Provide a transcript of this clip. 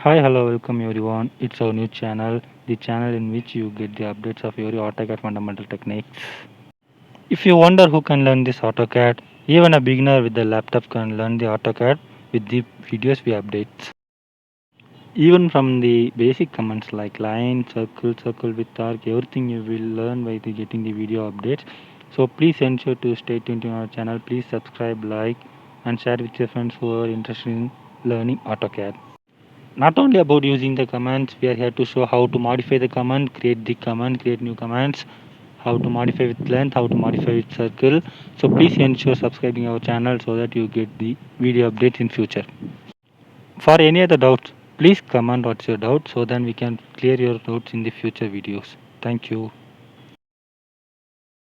Hi, hello, welcome everyone. It's our new channel, the channel in which you get the updates of every AutoCAD fundamental techniques. If you wonder who can learn this AutoCAD, even a beginner with a laptop can learn the AutoCAD with the videos we update. Even from the basic commands like line, circle, circle with arc, everything you will learn by getting the video updates. So please ensure to stay tuned to our channel. Please subscribe, like, and share with your friends who are interested in learning AutoCAD. Not only about using the commands, we are here to show how to modify the command, create the command, create new commands, how to modify with length, how to modify with circle. So please ensure subscribing our channel so that you get the video updates in future. For any other doubts, please comment what's your doubt so then we can clear your doubts in the future videos. Thank you.